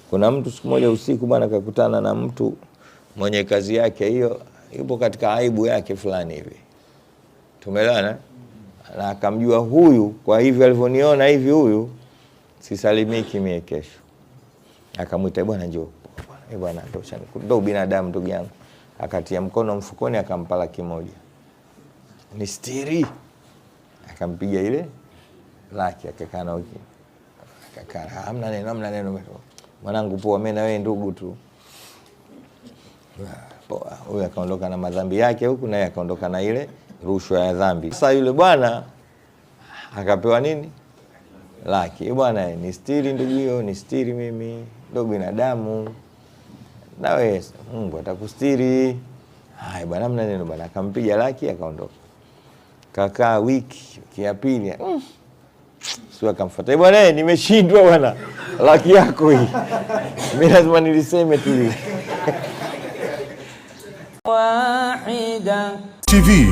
Kuna mtu siku moja usiku bwana akakutana na mtu mwenye kazi yake hiyo, yupo katika aibu yake fulani hivi. Tumeelewana? Na akamjua huyu, kwa hivyo alivyoniona hivi huyu sisalimiki mie kesho. Akamuita, bwana njoo. Bwana tosha, ndo binadamu ndugu yangu. Akatia mkono mfukoni akampa laki moja. Ni stiri. Akampiga ile laki, akakaa na wiki. Akakaa, hamna neno. Mwanangu poa, mimi na wewe ndugu tu. Poa. Huyu akaondoka na madhambi yake huku, naye akaondoka na ile rushwa ya dhambi. Sasa yule bwana akapewa nini? Laki. Bwana ni stiri ndugu, hiyo ni stiri, mimi ndo binadamu. Na wewe Mungu atakustiri. Hai bwana, hamna neno bwana. Akampiga laki akaondoka. Kakaa wiki ya pili. Sio, akamfuata. Bwana nimeshindwa bwana. Laki yako hii. Mimi lazima niliseme tu. Wahida TV